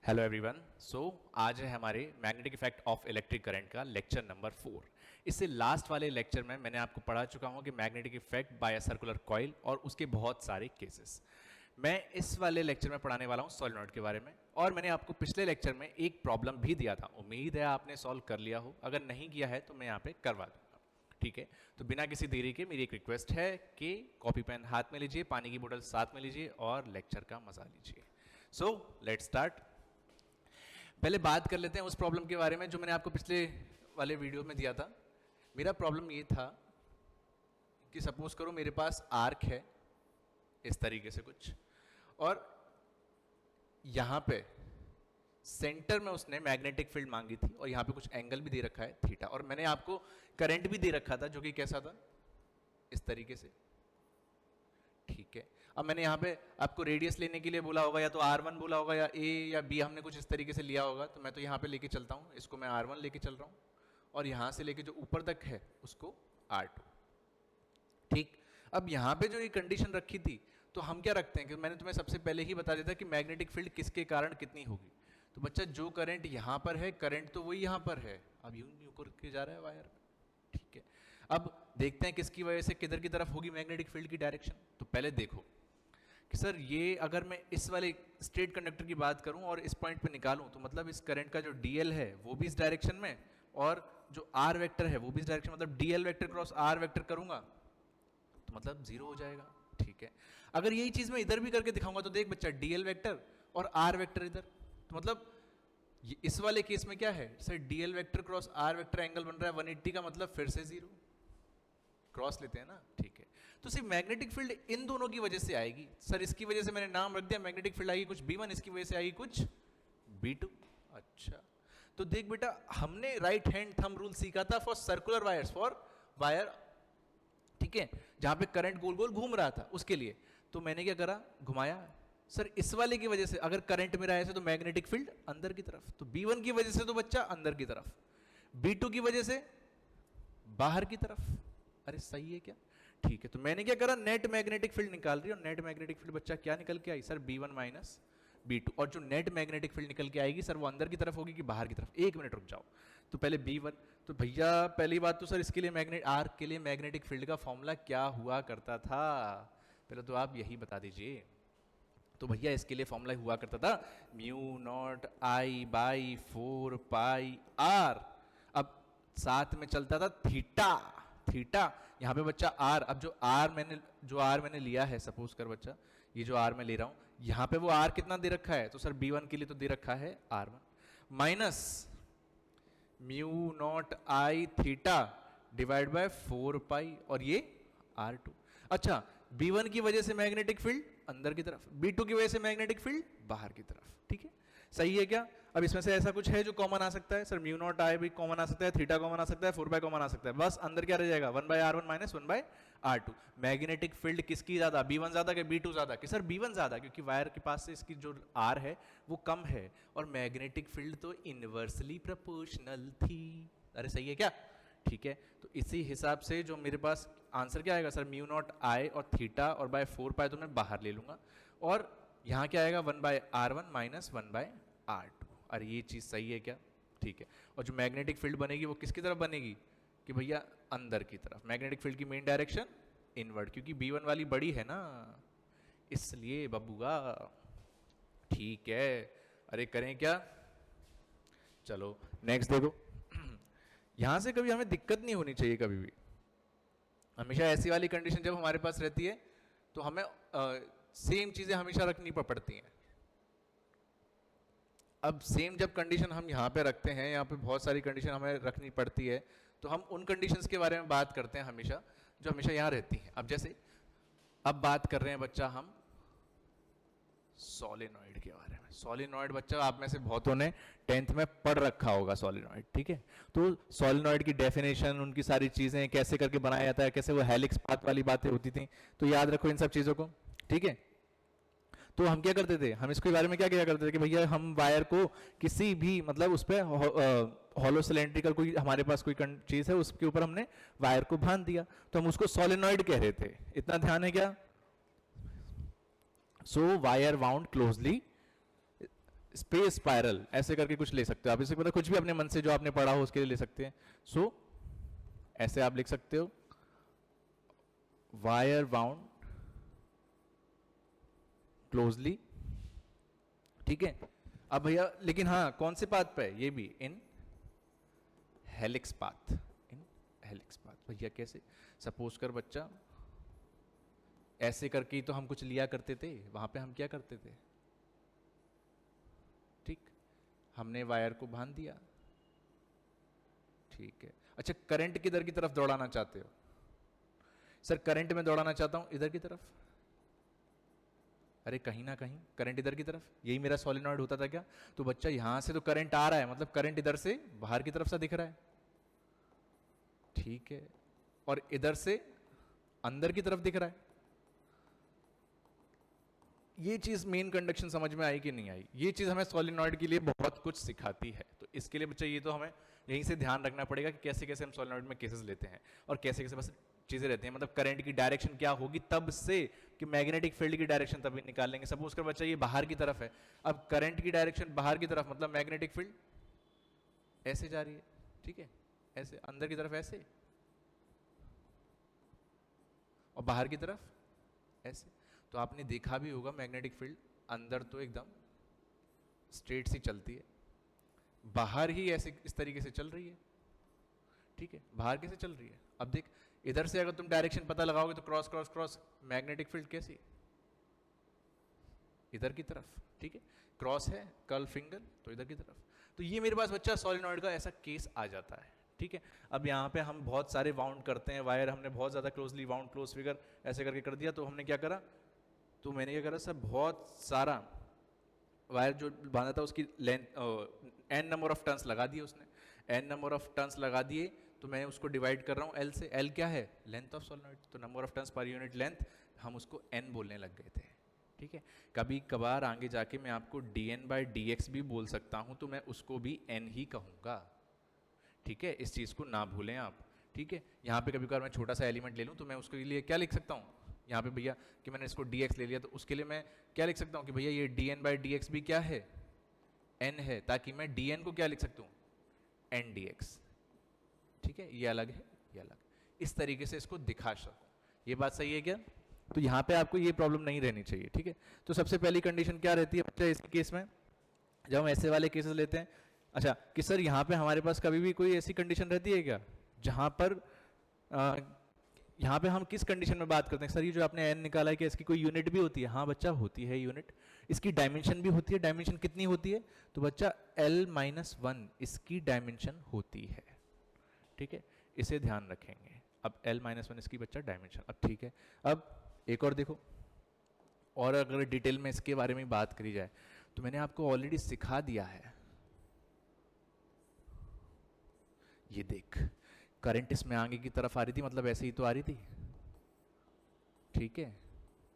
Hello everyone. आज है हमारे magnetic effect of electric current का लेक्चर नंबर 4। इससे लास्ट वाले लेक्चर में मैंने आपको पढ़ा चुका हूँ कि magnetic effect bye a circular coil और उसके बहुत सारे केसेस। मैं इस वाले लेक्चर में पढ़ाने वाला हूँ सोलेनॉइड के बारे में, और मैंने आपको पिछले लेक्चर में एक प्रॉब्लम भी दिया था। उम्मीद है आपने सॉल्व कर लिया हो, अगर नहीं किया है तो मैं यहाँ पे करवा दूंगा। ठीक है, तो बिना किसी देरी के मेरी एक रिक्वेस्ट है कि कॉपी पेन हाथ में लीजिए, पानी की बोतल साथ में लीजिए और लेक्चर का मजा लीजिए। So let's start. पहले बात कर लेते हैं उस प्रॉब्लम के बारे में जो मैंने आपको पिछले वाले वीडियो में दिया था। मेरा प्रॉब्लम ये था कि सपोज करो मेरे पास आर्क है इस तरीके से कुछ, और यहां पे सेंटर में उसने मैग्नेटिक फील्ड मांगी थी और यहां पे कुछ एंगल भी दे रखा है थीटा, और मैंने आपको करंट भी दे रखा था जो कि कैसा था, इस तरीके से। ठीक है, अब मैंने यहाँ पे आपको रेडियस लेने के लिए बोला होगा, या तो R1 बोला होगा या A या B, हमने कुछ इस तरीके से लिया होगा। तो मैं तो यहाँ पे लेके चलता हूँ, इसको मैं R1 लेके चल रहा हूँ, और यहाँ से लेके जो ऊपर तक है उसको R2। ठीक, अब यहाँ पे जो ये कंडीशन रखी थी, तो हम क्या रखते हैं कि मैंने तुम्हें सबसे पहले ही बता दिया था कि मैग्नेटिक फील्ड किसके कारण कितनी होगी। तो बच्चा जो करंट यहाँ पर है, करंट तो वही यहाँ पर है, अब यूं करके जा रहा है वायर में। ठीक है, अब देखते हैं किसकी वजह से किधर की तरफ होगी मैग्नेटिक फील्ड की डायरेक्शन। तो पहले देखो कि सर ये अगर मैं इस वाले स्ट्रेट कंडक्टर की बात करूं और इस पॉइंट पे निकालूं, तो मतलब इस करंट का जो डीएल है वो भी इस डायरेक्शन में, और जो आर वेक्टर है वो भी इस डायरेक्शन, मतलब DL vector cross R vector करूंगा तो मतलब जीरो हो जाएगा। ठीक है, अगर यही चीज मैं इधर भी करके दिखाऊंगा तो देख बच्चा, डीएल वेक्टर और आर वेक्टर इधर, तो मतलब इस वाले केस में क्या है sir, DL vector cross R vector angle बन रहा है 180 का, मतलब फिर से जीरो, क्रॉस लेते हैं ना। ठीक है, तो सिर्फ मैग्नेटिक फील्ड इन दोनों की वजह से आएगी। सर इसकी वजह से मैंने नाम रख दिया, मैग्नेटिक फील्ड आएगी कुछ B1, इसकी वजह से आएगी कुछ B2। अच्छा, तो देख बेटा, हमने राइट हैंड थंब रूल सीखा था for circular wires, for wire, ठीक है, जहां पे करंट गोल गोल घूम रहा था उसके लिए। तो मैंने क्या करा, घुमाया। सर इस वाले की वजह से अगर करंट मेरा ऐसे, तो मैग्नेटिक फील्ड अंदर की तरफ, तो B1 की वजह से तो बच्चा अंदर की तरफ, B2 की वजह से बाहर की तरफ। अरे सही है क्या? ठीक है, तो मैंने क्या करा, नेट मैग्नेटिक फील्ड निकाल रही है, और नेट मैग्नेटिक फील्ड बच्चा क्या निकल के आई सर, B1 माइनस B2, और जो नेट मैग्नेटिक फील्ड निकल के आएगी सर वो अंदर की तरफ होगी कि बाहर की तरफ। एक मिनट रुक जाओ, तो पहले B1, तो भैया पहली बात तो सर इसके लिए आर्क के लिए मैग्नेटिक फील्ड का फॉर्मूला क्या हुआ करता था, पहले तो आप यही बता दीजिए। तो भैया इसके लिए फॉर्मूला हुआ करता था mu naught I by 4 pi R, अब साथ में चलता था थीटा। थीटा यहाँ पे बच्चा R, अब जो R मैंने लिया है, सपोज कर बच्चा ये जो R मैं ले रहा हूँ, यहाँ पे वो R कितना दे रखा है, तो सर B1 के लिए तो दे रखा है R1 minus mu naught I theta divide by 4 पाई, और ये R2। अच्छा, B1 की वजह से मैग्नेटिक फील्ड अंदर की तरफ, B2 की वजह से मैग्नेटिक फील्ड बाहर की तरफ। ठीक है, सही है क्या? अब इसमें से ऐसा कुछ है जो कॉमन आ सकता है, सर म्यू नॉट I भी कॉमन आ सकता है, थीटा कॉमन आ सकता है, 4 पाई कॉमन आ सकता है, बस अंदर क्या रह जाएगा, 1 by R1 minus 1 by R2। Magnetic field किसकी ज्यादा, B1 ज्यादा कि B2 ज्यादा? कि सर B1 ज्यादा, क्योंकि वायर के पास से इसकी जो R है वो कम है, और मैग्नेटिक फील्ड तो इनवर्सली प्रोपोर्शनल थी। अरे सही है क्या? ठीक है, तो इसी हिसाब से जो मेरे पास आंसर क्या आएगा सर, म्यू नॉट I और थीटा और बाय 4 पाई तो मैं बाहर ले लूंगा, और यहाँ क्या आएगा 1 by R1 minus 1 by R2। अरे ये चीज़ सही है क्या? ठीक है, और जो मैग्नेटिक फील्ड बनेगी वो किसकी तरफ बनेगी, कि भैया अंदर की तरफ। मैग्नेटिक फील्ड की मेन डायरेक्शन इनवर्ड, क्योंकि B1 वाली बड़ी है ना, इसलिए बबूगा। ठीक है, अरे करें क्या, चलो नेक्स्ट देखो। यहां से कभी हमें दिक्कत नहीं होनी चाहिए, कभी भी हमेशा ऐसी वाली कंडीशन जब हमारे पास रहती है तो हमें सेम चीजें हमेशा रखनी पड़ती हैं। अब सेम जब कंडीशन हम यहाँ पे रखते हैं, यहाँ पे बहुत सारी कंडीशन हमें रखनी पड़ती है, तो हम उन कंडीशंस के बारे में बात करते हैं हमेशा जो हमेशा यहाँ रहती हैं। अब जैसे अब बात कर रहे हैं बच्चा हम सोलेनॉइड के बारे में। सोलेनॉइड बच्चा आप में से बहुतों ने 10th में पढ़ रखा होगा सोलेनॉइड। ठीक है, तो सोलेनॉइड की डेफिनेशन, उनकी सारी चीजें कैसे करके बनाया जाता है, कैसे वो हेलिक्स पाथ वाली बातें होती थी, तो याद रखो इन सब चीजों को। ठीक है, तो हम क्या करते थे, हम इसके बारे में क्या किया करते थे कि भैया हम वायर को किसी भी, मतलब उस पर हॉलो सिलेंड्रिकल कोई हमारे पास कोई चीज है, उसके ऊपर हमने वायर को बांध दिया, तो हम उसको सोलेनॉइड कह रहे थे। इतना ध्यान है क्या? So wire wound closely space spiral ऐसे करके कुछ ले सकते हो आप, इससे मतलब कुछ भी अपने मन से जो आपने पढ़ा हो उसके लिए ले सकते हैं। सो ऐसे आप लिख सकते हो वायर बाउंड क्लोजली, ठीक है। अब भैया लेकिन हाँ कौन से पाथ पे, ये भी इन हेलिक्स पाथ, इन हेलिक्स पाथ। भैया कैसे, सपोज कर बच्चा ऐसे करके ही तो हम कुछ लिया करते थे, वहां पे हम क्या करते थे, ठीक, हमने वायर को बांध दिया, ठीक है। अच्छा करंट किधर की तरफ दौड़ाना चाहते हो? सर करंट में दौड़ाना चाहता हूं इधर की तरफ। अरे कहीं ना कहीं करंट इधर की तरफ, यही मेरा सोलेनॉइड होता था क्या? तो बच्चा यहां से तो करंट आ रहा है, मतलब करंट इधर से बाहर की तरफ से दिख रहा है, ठीक है, और इधर से अंदर की तरफ दिख रहा है। ये चीज मेन कंडक्शन समझ में आई कि नहीं आई? ये चीज हमें सोलेनॉइड के लिए बहुत कुछ सिखाती है। तो इसके लिए बच्चा ये तो हमें यहीं से ध्यान रखना पड़ेगा कि कैसे कैसे हम सोलेनॉइड में केसेस लेते हैं और कैसे कैसे बस चीजें रहती हैं, मतलब करंट की डायरेक्शन क्या होगी तब से कि मैग्नेटिक फील्ड की डायरेक्शन तभी निकाल लेंगे। सपोज कर बच्चा ये बाहर की तरफ है, अब करंट की डायरेक्शन बाहर की तरफ मतलब मैग्नेटिक फील्ड ऐसे जा रही है, ठीक है, ऐसे अंदर की तरफ ऐसे, और बाहर की तरफ ऐसे। तो आपने देखा भी होगा मैग्नेटिक फील्ड अंदर तो एकदम स्ट्रेट सी चलती है, बाहर ही ऐसे इस तरीके से चल रही है, ठीक है, बाहर कैसे चल रही है? अब देख इधर से अगर तुम डायरेक्शन पता लगाओगे तो cross cross cross, magnetic field कैसी, इधर की तरफ, ठीक है, क्रॉस है कर्ल फिंगर तो इधर की तरफ। तो ये मेरे पास बच्चा सोलेनॉइड का ऐसा केस आ जाता है, ठीक है। अब यहाँ पे हम बहुत सारे वाउंड करते हैं वायर, हमने बहुत ज्यादा क्लोजली वाउंड, क्लोज फिगर ऐसे करके कर दिया, तो हमने क्या करा, तो मैंने क्या करा सर, बहुत सारा वायर जो बांधा था उसकी length N number of turns लगा दिए उसने, एन नंबर ऑफ टर्न्स लगा दिए, तो मैं उसको डिवाइड कर रहा हूँ एल से। एल क्या है? लेंथ ऑफ सोलेनॉइड, तो number of turns per unit length हम उसको एन बोलने लग गए थे, ठीक है। कभी कभार आगे जाके मैं आपको D N by D X भी बोल सकता हूँ, तो मैं उसको भी एन ही कहूँगा, ठीक है, इस चीज़ को ना भूलें आप, ठीक है। यहाँ पे कभी कभार मैं छोटा सा एलिमेंट ले लूँ तो मैं उसके लिए क्या लिख सकता हूँ यहाँ पे भैया कि मैंने इसको dx ले लिया, तो उसके लिए मैं क्या लिख सकता हूँ कि भैया ये dn बाई dx भी क्या है, n है, ताकि मैं dn को क्या लिख सकता हूँ, n dx, ठीक है, ये अलग है ये अलग, इस तरीके से इसको दिखा सकूँ। ये बात सही है क्या? तो यहाँ पे आपको ये प्रॉब्लम नहीं रहनी चाहिए, ठीक है। तो सबसे पहली कंडीशन क्या रहती है बच्चा इस केस में, जब हम ऐसे वाले केसेस लेते हैं? अच्छा कि सर यहाँ पे हमारे पास कभी भी कोई ऐसी कंडीशन रहती है क्या जहाँ पर यहाँ पे हम किस कंडीशन में बात करते हैं? सर ये जो आपने एन निकाला है कि इसकी कोई यूनिट भी होती है? हाँ बच्चा होती है यूनिट। इसकी डायमेंशन भी होती है, डायमेंशन कितनी होती है? तो बच्चा L-1 इसकी डायमेंशन होती है, ठीक है, इसे ध्यान रखेंगे। अब L-1 इसकी बच्चा डायमेंशन, अब ठीक है। अब एक और देखो, और अगर डिटेल में इसके बारे में बात करी जाए तो मैंने आपको ऑलरेडी सिखा दिया है, ये देख करंट इसमें आगे की तरफ आ रही थी, मतलब ऐसे ही तो आ रही थी, ठीक है,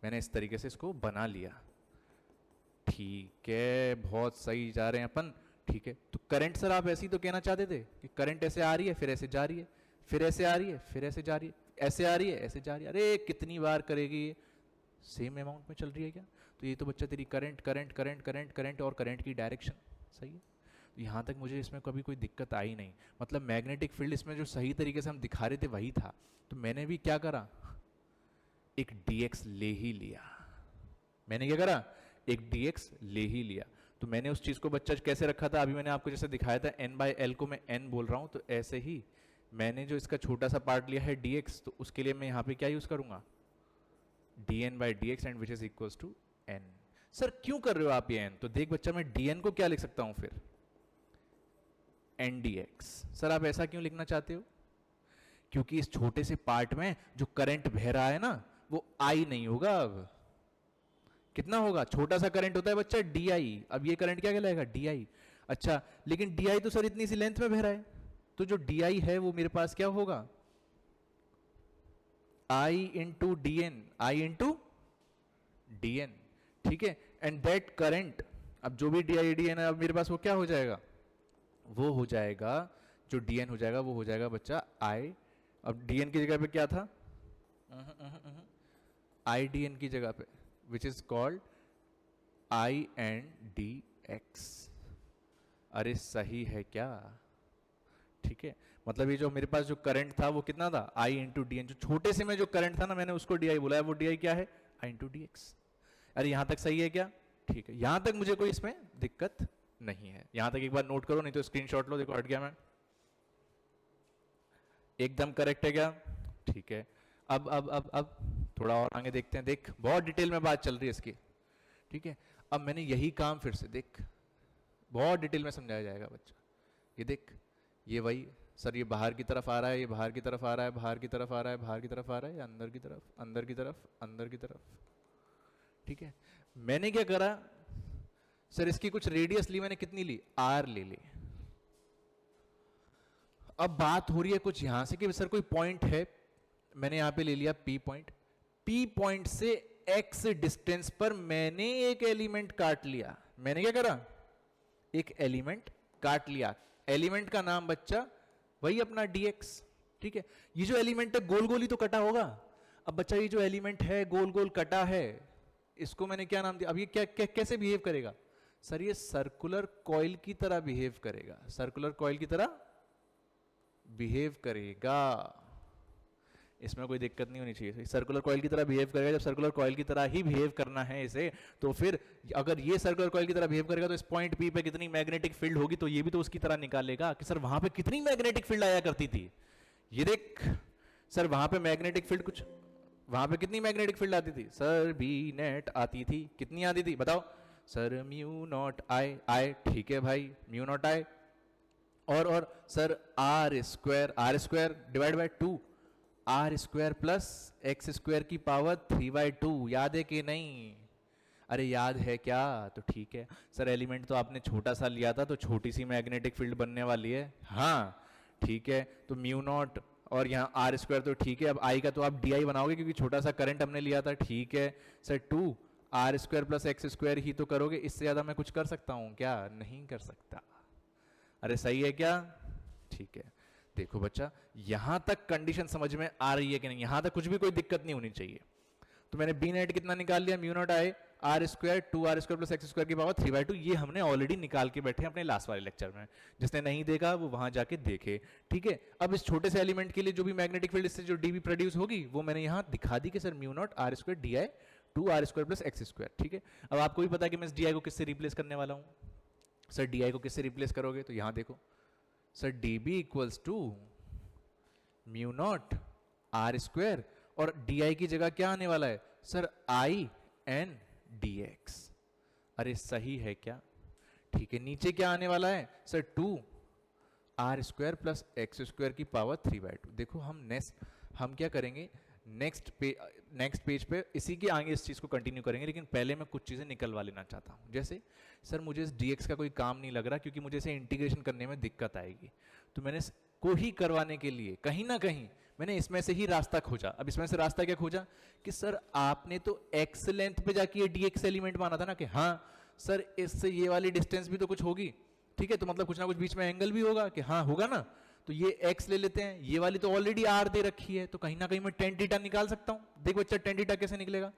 मैंने इस तरीके से इसको बना लिया, ठीक है, बहुत सही जा रहे हैं अपन, ठीक है। तो करंट सर आप ऐसे ही तो कहना चाहते थे कि करंट ऐसे आ रही है फिर ऐसे जा रही है, फिर ऐसे आ रही है फिर ऐसे जा रही है, ऐसे आ रही है ऐसे जा रही है, अरे कितनी बार करेगी ये, सेम अमाउंट में चल रही है क्या? तो ये तो बच्चा तेरी current current current current current और करंट की डायरेक्शन सही है। यहाँ तक मुझे इसमें कभी कोई दिक्कत आई नहीं, मतलब मैग्नेटिक फील्ड इसमें जो सही तरीके से हम दिखा रहे थे वही था, तो मैंने भी क्या करा, एक dx ले ही लिया, मैंने क्या करा, एक dx ले ही लिया। तो मैंने उस चीज को बच्चा कैसे रखा था, अभी मैंने आपको जैसे दिखाया था n बाई एल को मैं n बोल रहा हूँ, तो ऐसे ही मैंने जो इसका छोटा सा पार्ट लिया है dx, तो उसके लिए मैं यहाँ पे क्या यूज करूंगा, dn by dx and which is equal to n। Sir क्यों कर रहे हो आप ये n? तो देख बच्चा मैं dn को क्या लिख सकता हूँ फिर, ndx। सर आप ऐसा क्यों लिखना चाहते हो? क्योंकि इस छोटे से पार्ट में जो करंट बह रहा है ना वो I नहीं होगा, अब कितना होगा, छोटा सा करंट होता है बच्चा di, अब ये करंट क्या कहलाएगा, di। अच्छा लेकिन di तो सर इतनी सी लेंथ में बह रहा है, तो जो di है वो मेरे पास क्या होगा, I into D N, I into D N, ठीक है। एंड दैट करंट, अब जो भी di dn है अब मेरे पास वो क्या हो जाएगा, वो हो जाएगा जो dn हो जाएगा वो हो जाएगा बच्चा I। अब dn की जगह पे क्या था, I dn की जगह पे, विच is called I and D X. अरे सही है क्या? ठीक है, मतलब ये जो मेरे पास जो करंट था वो कितना था, आई इंटू डी एन। जो छोटे से में जो करंट था ना, मैंने उसको डी आई बोला है, वो डी आई क्या है, आई इंटू डी एक्स। अरे यहां तक सही है क्या? ठीक है, यहां तक मुझे कोई इसमें दिक्कत नहीं है। यहां तक एक बार नोट करो, नहीं तो स्क्रीनशॉट लो। देखो हट गया मैं, एकदम करेक्ट है क्या? ठीक है, अब थोड़ा और आगे देखते हैं। देख बहुत डिटेल में बात चल रही है इसकी। ठीक है, अब मैंने यही काम फिर से देख, बहुत डिटेल में समझाया जाएगा बच्चा। ये देख, ये वही सर, ये बाहर की तरफ आ रहा है, ये बाहर की तरफ आ रहा है, बाहर की तरफ आ रहा है, बाहर की तरफ आ रहा है, या अंदर की तरफ, अंदर की तरफ, अंदर की तरफ। ठीक है, मैंने क्या करा सर, इसकी कुछ रेडियस ली मैंने, कितनी ली, आर ले ली। अब बात हो रही है कुछ यहां से कि सर कोई पॉइंट है, मैंने यहां पे ले लिया पी पॉइंट। पी पॉइंट से एक्स डिस्टेंस पर मैंने एक एलिमेंट काट लिया। मैंने क्या करा, एक एलिमेंट काट लिया। एलिमेंट का नाम बच्चा वही अपना dx। ठीक है, ये जो एलिमेंट है गोल गोल ही तो कटा होगा। अब बच्चा ये जो एलिमेंट है गोल गोल कटा है, इसको मैंने क्या नाम दिया? अब ये कैसे बिहेव करेगा सर? ये सर्कुलर कॉइल की तरह बिहेव करेगा, सर्कुलर कॉइल की तरह बिहेव करेगा। इसमें कोई दिक्कत नहीं होनी चाहिए, सर्कुलर कॉइल की तरह बिहेव करेगा। जब सर्कुलर कॉइल की तरह ही बिहेव करना है इसे, तो फिर अगर ये सर्कुलर कॉइल की तरह बिहेव करेगा तो इस पॉइंट पी पे कितनी मैग्नेटिक फील्ड होगी, तो ये भी तो उसकी तरह निकालेगा कि सर वहां पे कितनी मैग्नेटिक फील्ड आया करती थी। ये देख सर, वहां पे मैग्नेटिक फील्ड कुछ, वहां पे कितनी मैग्नेटिक फील्ड आती थी सर? बी नेट आती थी। कितनी आती थी बताओ sir? Mu not I. I ठीक है भाई, म्यू नॉट आई। और sir R square divide by 2, R square plus X square की पावर 3/2। याद है कि नहीं? अरे याद है क्या? तो ठीक है सर, एलिमेंट तो आपने छोटा सा लिया था, तो छोटी सी मैग्नेटिक फील्ड बनने वाली है। हाँ ठीक है, तो म्यू नॉट और यहाँ आर स्क्वायर, तो ठीक है। अब आई का तो आप डी आई बनाओगे क्योंकि छोटा सा करंट हमने लिया था। ठीक है sir, 2 R square plus X square ही तो करोगे, इससे ज्यादा मैं कुछ कर सकता हूँ क्या? नहीं कर सकता। अरे सही है क्या? ठीक है, देखो बच्चा, यहां तक कंडीशन समझ में आ रही है कि नहीं? यहां तक कुछ भी कोई दिक्कत नहीं होनी चाहिए। तो मैंने बी नेट कितना निकाल लिया, mu not I R square 2 R square plus X square की पावर 3/2। ये हमने ऑलरेडी निकाल के बैठे अपने लास्ट वाले लेक्चर में। जिसने नहीं देखा वो वहां जाके देखे। ठीक है, अब इस छोटे से एलिमेंट के लिए जो भी मैग्नेटिक फील्ड इससे जो डीबी प्रोड्यूस होगी वो मैंने यहां दिखा दी कि sir mu not R square D I 2 R square plus X square. ठीक है, अब आपको भी पता है कि मैं इस डी आई को किससे रिप्लेस करने वाला हूं। सर डी आई को किससे रिप्लेस करोगे? तो यहां देखो sir, D B equals to mu not R square, और डी आई की जगह क्या आने वाला है sir? I N D X. अरे सही है क्या? ठीक है, नीचे क्या आने वाला है sir? 2 R square plus X square की पावर 3/2। देखो हम क्या करेंगे, नेक्स्ट पेज पे इसी के आगे इस चीज को कंटिन्यू करेंगे, लेकिन पहले मैं कुछ चीजें निकलवा लेना चाहता हूं। जैसे सर मुझे इस dx का कोई काम नहीं लग रहा क्योंकि मुझे इसे इंटीग्रेशन करने में दिक्कत आएगी, तो मैंने को ही करवाने के लिए कहीं ना कहीं मैंने इसमें से ही रास्ता खोजा। अब इसमें से रास्ता क्या खोजा कि सर आपने तो x लेंथ पे जाके ये dx एलिमेंट माना था ना, कि हाँ सर इससे ये वाली डिस्टेंस भी तो कुछ होगी। ठीक है, तो मतलब कुछ ना कुछ बीच में एंगल भी होगा, कि हाँ होगा ना। तो ये x ले लेते हैं, ये वाली तो ऑलरेडी r दे रखी है, तो कहीं ना कहीं मैं tan थीटा निकाल सकता हूं। देखो बच्चा, tan थीटा कैसे निकलेगा?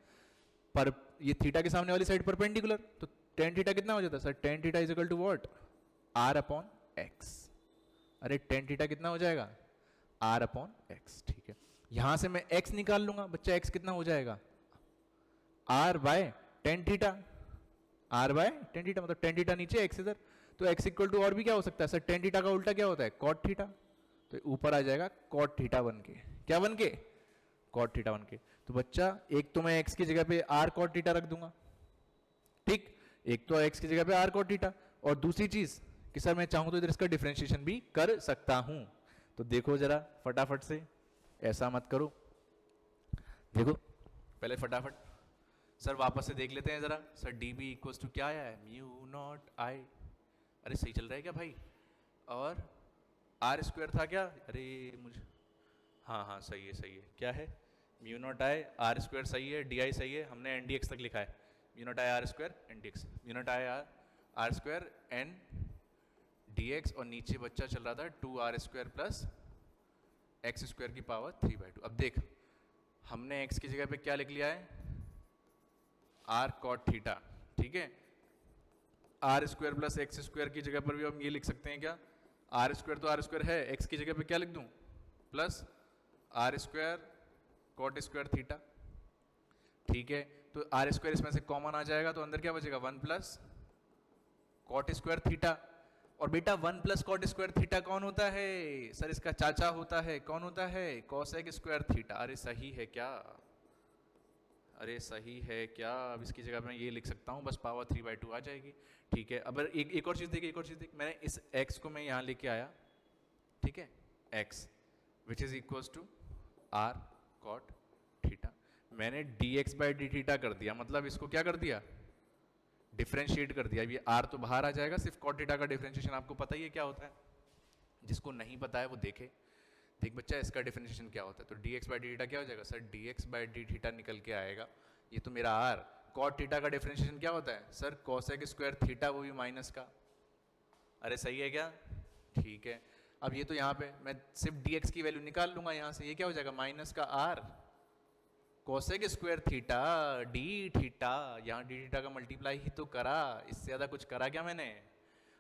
पर ये थीटा के सामने वाली साइड परपेंडिकुलर, तो tan थीटा कितना हो जाता है sir? tan theta is equal to what? r upon x। अरे tan थीटा कितना हो जाएगा? r upon x। ठीक है, यहां से मैं x निकाल लूंगा बच्चा, x कितना हो जाएगा? r by tan theta. r by tan theta मतलब tan थीटा नीचे, x इधर, तो x इक्वल टू और भी क्या हो सकता है सर? tan थीटा का उल्टा क्या होता है? cot theta. तो ऊपर आ जाएगा cot थीटा बन के। क्या बन के? cot थीटा बन के। तो बच्चा एक तो मैं x की जगह पे r cot थीटा रख दूंगा, ठीक, एक तो x की जगह पे r cot थीटा, और दूसरी चीज कि सर मैं चाहूं तो इधर इसका डिफरेंशिएशन भी कर सकता हूं। तो देखो जरा फटाफट से, ऐसा मत करो, देखो पहले फटाफट सर वापस से देख लेते हैं जरा। Sir D B equal to क्या आया है? Mu not I. अरे सही चल रहा है क्या भाई? और आर स्क्वायर था क्या? अरे मुझे, हाँ सही है। क्या है? Mu not I R square सही है, डी आई सही है, हमने एन डी एक्स तक लिखा है। Mu not I R square N D X, mu not I R square N D X, और नीचे बच्चा चल रहा था 2 R square plus X square की पावर 3/2। अब देख, हमने x की जगह पे क्या लिख लिया है? r cot theta. ठीक है, R square plus X square की जगह पर भी हम ये लिख सकते हैं क्या, आर स्क्वायर तो आर स्क्वायर है, एक्स की जगह पे क्या लिख दूं, plus R square cot square theta. ठीक है, तो आर स्क्वायर इसमें से कॉमन आ जाएगा तो अंदर क्या बचेगा, one plus cot square theta. और बेटा one plus cot square theta कौन होता है, सर इसका चाचा होता है, कौन होता है, कॉसेक स्क्वायर थीटा। अरे सही है क्या, अरे सही है क्या, अब इसकी जगह मैं ये लिख सकता हूँ, बस पावर 3/2 आ जाएगी। ठीक है, अब एक और चीज़ देखिए, एक और चीज़ देखिए, मैंने इस x को मैं यहाँ लेके आया, ठीक है, x which is equals to R cot theta, मैंने dx/d थीटा कर दिया, मतलब इसको क्या कर दिया, डिफ्रेंशिएट कर दिया। ये r तो बाहर आ जाएगा, सिर्फ कॉट थीटा का डिफ्रेंशिएशन आपको पता ही है क्या होता है, जिसको नहीं पता है वो देखे। देख बच्चा, इसका डिफरेंशिएशन क्या होता है, तो dx/d थीटा क्या हो जाएगा, सर dx/d थीटा निकल के आएगा, ये तो मेरा r। कॉट थीटा का डिफरेंशिएशन क्या होता है, सर कोसेक स्क्वायर थीटा, वो भी माइनस का। अरे सही है क्या, ठीक है। अब ये तो यहाँ पे मैं सिर्फ dx की वैल्यू निकाल लूंगा यहाँ से, ये क्या हो जाएगा, माइनस का r cosec square theta D theta, यहाँ डी थीटा का मल्टीप्लाई ही तो करा, इससे ज़्यादा कुछ करा क्या मैंने,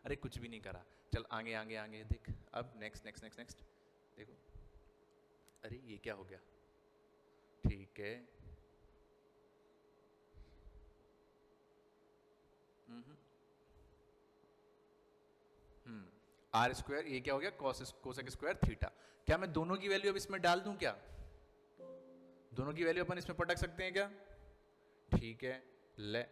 अरे कुछ भी नहीं करा। चल आगे आगे आगे देख, अब नेक्स्ट नेक्स्ट नेक्स्ट नेक्स्ट देखो, अरे ये क्या हो गया, ठीक है, आर स्क्वायर, ये क्या हो गया, कोसेक स्क्वायर थीटा। क्या मैं दोनों की वैल्यू अब इसमें डाल दूं क्या, दोनों की वैल्यू अपन इसमें पटक सकते हैं क्या, ठीक है, ले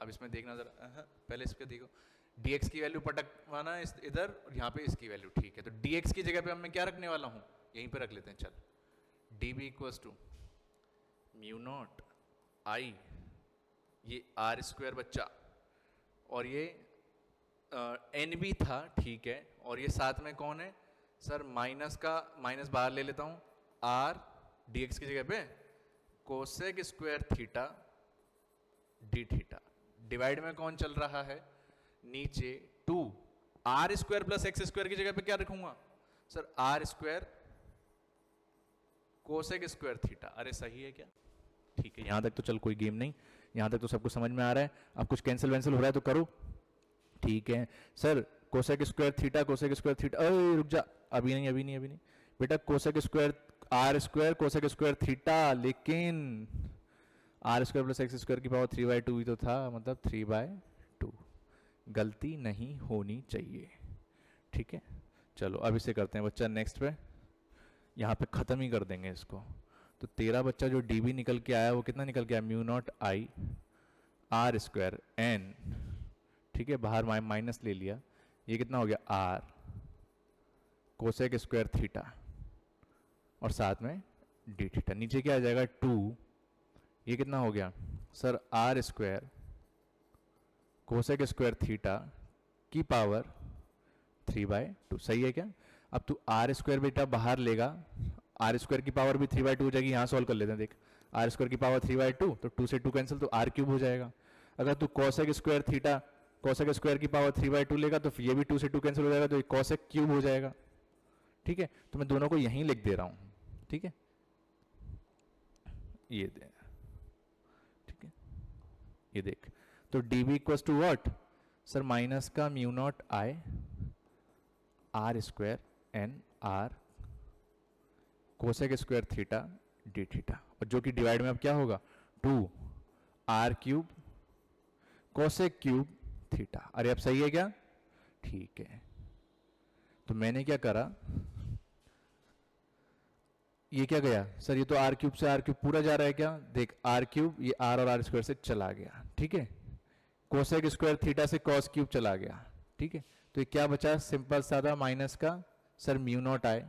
अब इसमें देखना जरा, पहले इसके देखो, dx की वैल्यू पटकवाना इधर और यहाँ पे इसकी वैल्यू, ठीक है, तो dx की जगह पे अब मैं क्या रखने वाला हूँ, यहीं पे रख लेते हैं, चल db equals to mu not I, ये आर स्क्वायर बच्चा, और ये एन भी था, ठीक है, और ये साथ में कौन है, सर माइनस का माइनस बाहर ले लेता हूँ, आर dx की जगह पे cosec square theta D theta, divide में कौन चल रहा है, नीचे 2, R square plus X square की जगह पे क्या रखूंगा, sir R square cosec square theta. अरे सही है क्या, ठीक है, यहां तक तो चल कोई गेम नहीं, यहां तक तो सबको समझ में आ रहा है। अब कुछ कैंसिल वैंसिल हो रहा है तो करो, ठीक है, sir cosec square theta cosec square theta, अरे रुक जा, अभी नहीं अभी नहीं अभी नहीं बेटा, cosec square R square cosec square theta, लेकिन R square plus X square की पावर 3/2 ही तो था, मतलब 3/2, गलती नहीं होनी चाहिए। ठीक है, चलो अब इसे करते हैं बच्चा नेक्स्ट पे, यहाँ पे ख़त्म ही कर देंगे इसको। तो तेरा बच्चा जो डीबी निकल के आया वो कितना निकल के आया, mu not I R square N, ठीक है, बाहर माइनस ले लिया, ये कितना हो गया आर कोसेक स्क्वायर थीटा और साथ में डी थीटा, नीचे क्या आ जाएगा 2, ये कितना हो गया sir R square cosec square theta की पावर 3/2, सही है क्या। अब तू आर स्क्वायर बेटा बाहर लेगा, आर स्क्वायर की पावर भी 3/2 हो जाएगी, यहाँ सॉल्व कर लेते हैं, देख आर स्क्वायर की पावर 3/2 तो 2 से 2 कैंसिल, तो आर क्यूब हो जाएगा। अगर तू cosec square theta cosec square की पावर 3/2 लेगा तो ये भी 2 से 2 कैंसिल हो जाएगा, तो ये कोसेक क्यूब हो जाएगा। ठीक है, तो मैं दोनों को यहीं लिख दे रहा हूँ, ठीक है, ये दे, ठीक है, ये देख, तो D B equal to what sir minus का mu not I R square N R cosec square theta D theta, और जो कि डिवाइड में अब क्या होगा 2 R cube cosec cube theta. अरे अब सही है क्या, ठीक है, तो मैंने क्या करा, ये क्या गया सर, ये तो आर क्यूब से आर क्यूब पूरा जा रहा है क्या, देख आर क्यूब ये आर और आर स्क्वायर से चला गया, ठीक है, कोसेक स्क्वायर थीटा से कॉस क्यूब चला गया, ठीक है, तो ये क्या बचा सिंपल सादा माइनस का सर म्यू नॉट आए,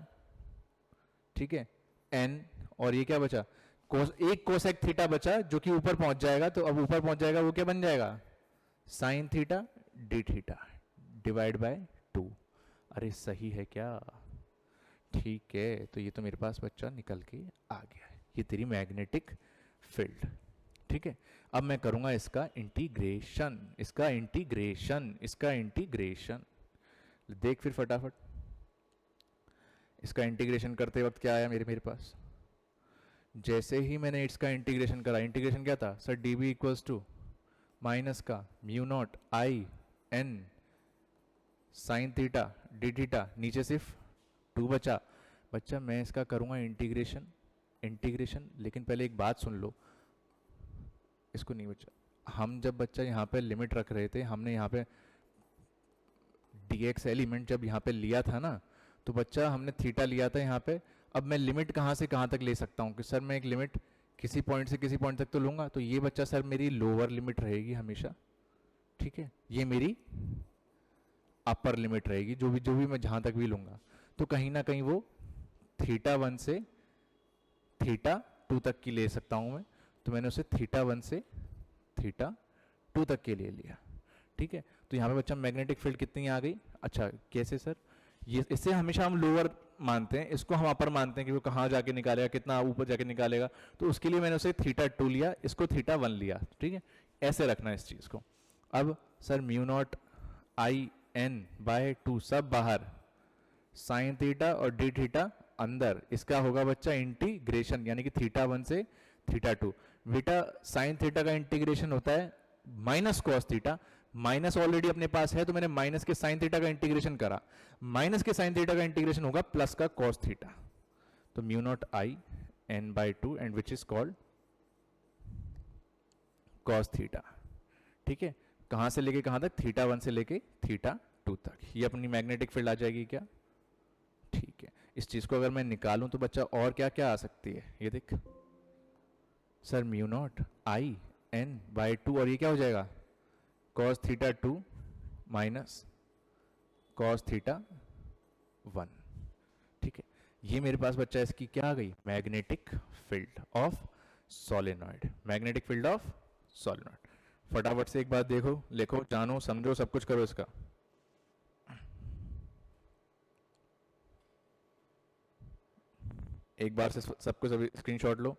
ठीक है, एन, और ये क्या बचा एक कोसेक थीटा बचा जो कि ऊपर पहुंच जाएगा, तो अब ऊपर पहुंच जाएगा वो क्या बन जाएगा sign theta D theta divide by 2। अरे सही है क्या, ठीक है, तो ये तो मेरे पास बच्चा निकल के आ गया है, ये तेरी मैग्नेटिक फील्ड। ठीक है, अब मैं करूंगा इसका इंटीग्रेशन, इसका इंटीग्रेशन, इसका इंटीग्रेशन, देख फिर फटाफट इसका इंटीग्रेशन करते वक्त क्या आया मेरे पास, जैसे ही मैंने इसका इंटीग्रेशन करा, इंटीग्रेशन क्या था sir D B equals to minus का mu not I N sine theta D theta, नीचे सिर्फ 2 बचा। बच्चा मैं इसका करूँगा इंटीग्रेशन, लेकिन पहले एक बात सुन लो, इसको नहीं बचा। हम जब बच्चा यहाँ पे लिमिट रख रहे थे, हमने यहाँ पे dx एलिमेंट जब यहाँ पे लिया था ना, तो बच्चा हमने थीटा लिया था यहाँ पे। अब मैं लिमिट कहाँ से कहाँ तक ले सकता हूँ कि सर मैं एक लिमिट किसी पॉइंट से किसी पॉइंट तक तो लूँगा, तो ये बच्चा सर मेरी लोअर लिमिट रहेगी हमेशा, ठीक है, ये मेरी अपर लिमिट रहेगी, जो भी मैं जहाँ तक भी लूँगा। तो कहीं ना कहीं वो थीटा 1 से थीटा 2 तक की ले सकता हूँ मैं, तो मैंने उसे थीटा 1 से थीटा 2 तक के लिए लिया, ठीक है। तो यहाँ पे बच्चा मैग्नेटिक फील्ड कितनी आ गई? अच्छा कैसे सर? ये इससे हमेशा हम लोअर मानते हैं, इसको हम अपर मानते हैं कि वो कहाँ जाके निकालेगा, कितना ऊपर जाके निकालेगा। तो उसके लिए मैंने उसे थीटा 2 लिया, इसको थीटा 1 लिया, ठीक है। ऐसे रखना है इस चीज़ को। अब sir mu not I N by 2 सब बाहर, साइन थीटा और डी थीटा अंदर, इसका होगा बच्चा इंटीग्रेशन, यानी कि थीटा 1 से थीटा 2। बेटा साइन थीटा का इंटीग्रेशन होता है minus cos theta, minus already अपने पास है तो मैंने माइनस के साइन थीटा का इंटीग्रेशन करा, माइनस के साइन थीटा का इंटीग्रेशन होगा प्लस का कॉस थीटा। तो mu not I N by 2 and which is called cos theta, ठीक है। कहां से लेके कहां तक? थीटा 1 से लेके थीटा 2 तक। ये अपनी मैग्नेटिक फील्ड आ जाएगी क्या? ठीक है। इस चीज को अगर मैं निकालूं तो बच्चा और क्या क्या आ सकती है? ये देख sir mu not I N by 2 और ये क्या हो जाएगा? Cos theta 2 minus cos theta 1, ठीक है। ये मेरे पास बच्चा इसकी क्या आ गई? Magnetic field of solenoid, magnetic field of solenoid. फटाफट से एक बात देखो, लिखो, जानो, समझो, सब कुछ करो इसका। एक बार से सबको सभी स्क्रीनशॉट लो।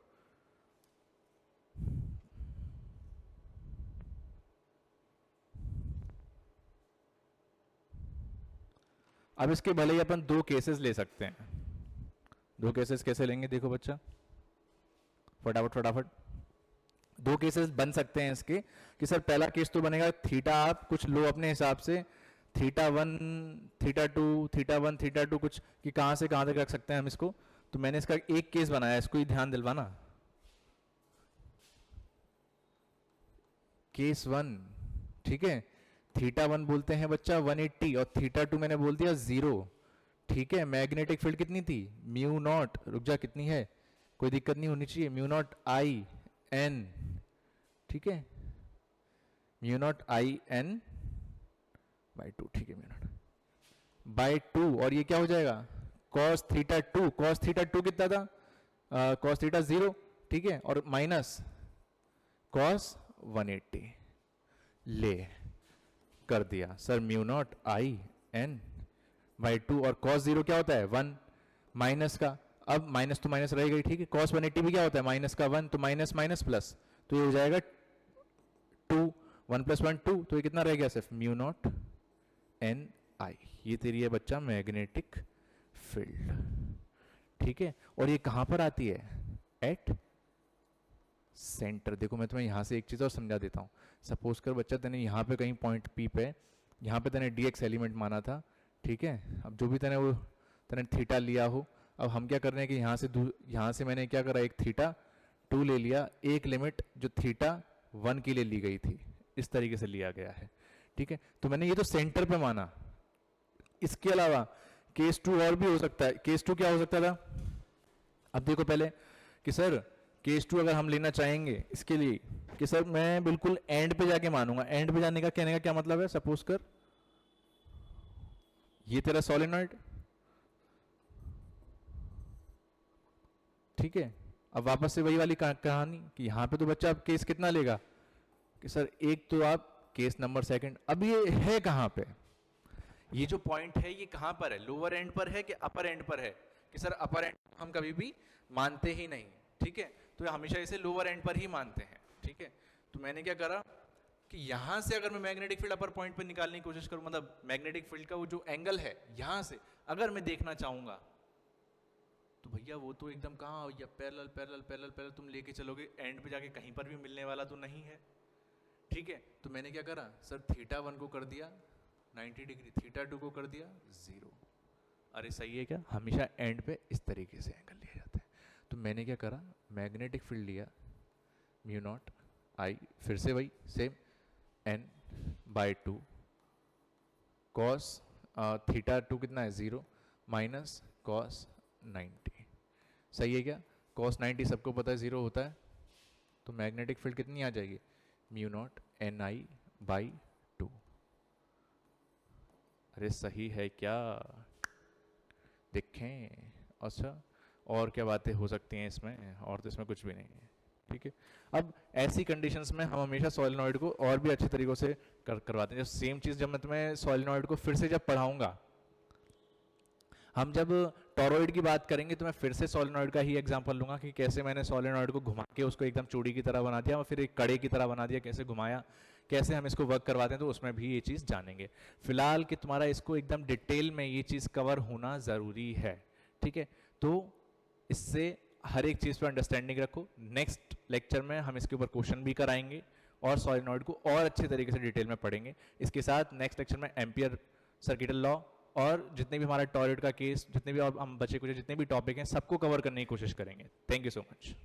अब इसके भले ही अपन 2 केसेस ले सकते हैं। 2 केसेस कैसे लेंगे? देखो बच्चा, फटाफट 2 केसेस बन सकते हैं इसके कि सर पहला केस तो बनेगा थीटा आप कुछ लो अपने हिसाब से, थीटा 1 थीटा 2 थीटा 1 थीटा 2 कुछ, कि कहां से कहां तक रख सकते हैं हम इसको। तो मैंने इसका एक केस बनाया, इसको ही ध्यान दिलवाना। केस 1, ठीक है, थीटा 1 बोलते हैं बच्चा 180 और थीटा 2 मैंने बोल दिया 0, ठीक है। मैग्नेटिक फील्ड कितनी थी? म्यू नॉट, रुक जा, कितनी है, कोई दिक्कत नहीं होनी चाहिए, म्यू नॉट आई एन, ठीक है, mu not I N by 2, ठीक है, म्यू नॉट बाय 2। और ये क्या हो जाएगा? कॉस थीटा 2, कॉस थीटा 2 कितना था? कॉस थीटा 0, ठीक है, और माइनस कॉस 180 ले कर दिया sir mu not I N by 2, और कॉस 0 क्या होता है? 1 माइनस का, अब माइनस तो माइनस रहेगा ही, ठीक है। कॉस 180 भी क्या होता है? माइनस का 1, तो माइनस माइनस प्लस, तो ये हो जाएगा 2, 1 + 1 2, तो ये कितना रह गया? सिर्फ म्यू नॉट एन आई। ये तेरी है बच्चा मैग्नेटिक फील्ड, ठीक है। और ये कहां पर आती है? At centre. देखो मैं तुम्हें यहां से एक चीज और समझा देता हूं। सपोज कर बच्चा तेने यहाँ पे कहीं पॉइंट पी पे, यहाँ पे तेने dx एलिमेंट माना था, ठीक है। अब जो भी तेने थीटा लिया हो, अब हम क्या कर रहे हैं कि यहाँ से मैंने क्या करा, एक थीटा 2 ले लिया, एक लिमिट जो थीटा 1 के लिए ली गई थी, इस तरीके से लिया गया है, ठीक है। तो मैंने ये तो सेंटर पे माना। इसके अलावा केस 2 और भी हो सकता है। केस 2 क्या हो सकता था? अब देखो पहले कि सर केस 2 अगर हम लेना चाहेंगे इसके लिए कि सर मैं बिल्कुल एंड पे जाके मानूंगा। एंड पे जाने का कहने का क्या मतलब है? सपोज कर ये तेरा सोलेनॉइड, ठीक है। अब वापस से वही वाली कहानी कि यहां पे तो बच्चा अब केस कितना लेगा कि सर एक तो आप केस नंबर सेकंड, अब ये है कहां पे? ये जो पॉइंट है ये कहां पर है? लोअर एंड पर है कि अपर एंड पर है? कि सर अपर एंड हम कभी भी मानते ही नहीं, ठीक है। तो हमेशा इसे लोअर एंड पर ही मानते हैं, ठीक है। तो मैंने क्या करा कि यहां से अगर मैं मैग्नेटिक फील्ड अपर पॉइंट पर निकालने की कोशिश करूं, मतलब मैग्नेटिक फील्ड का वो जो एंगल है यहां से अगर मैं देखना चाहूंगा, तो भैया वो तो एकदम कहां, या पैरेलल पैरेलल पैरेलल पैरेलल तुम लेके चलोगे, एंड पे जाके कहीं पर भी मिलने वाला तो नहीं है, ठीक है, तो मैंने क्या करा सर, थीटा 1 को कर दिया 90 डिग्री, थीटा 2 को कर दिया 0। अरे सही है क्या, हमेशा एंड पे इस तरीके से एंगल लिया जाता है। तो मैंने क्या करा, मैग्नेटिक फील्ड लिया म्यू नॉट आई, फिर से वही same n by 2 cos theta 2 कितना है 0 माइनस कॉस 90। सही है क्या, कॉस 90 सबको पता है 0 होता है, तो मैग्नेटिक फील्ड कितनी आ जाएगी mu not an I by 2। अरे सही है क्या, देखें। अच्छा और क्या बातें हो सकती हैं इसमें, और तो इसमें कुछ भी नहीं है। ठीक है, अब ऐसी कंडीशंस में हम हमेशा सोलेनॉइड को और भी अच्छे तरीकों से करवाते हैं। जब सेम चीज़ जब मैं तुम्हें सोलेनॉइड को फिर से जब पढ़ाऊंगा, हम जब टॉरॉइड की बात करेंगे तो मैं फिर से सोलेनॉइड का ही एग्जांपल लूंगा कि कैसे मैंने सोलेनॉइड को घुमा के उसको एकदम चूड़ी की तरह बना दिया और फिर एक कड़े की तरह बना दिया, कैसे घुमाया, कैसे हम इसको वर्क करवाते हैं, तो उसमें भी ये चीज़ जानेंगे। फिलहाल कि तुम्हारा इसको एकदम डिटेल में ये चीज़ कवर होना ज़रूरी है। ठीक है, तो इससे हर एक चीज़ पर अंडरस्टैंडिंग रखो। नेक्स्ट लेक्चर में हम इसके ऊपर क्वेश्चन भी कराएंगे और सोलेनॉइड को और अच्छे तरीके से डिटेल में पढ़ेंगे। इसके साथ नेक्स्ट लेक्चर में एम्पियर सर्किटल लॉ और जितने भी हमारा टॉयलेट का केस, जितने भी और हम बचे कुछ जितने भी टॉपिक हैं, सबको कवर करने की कोशिश करेंगे। Thank you so much.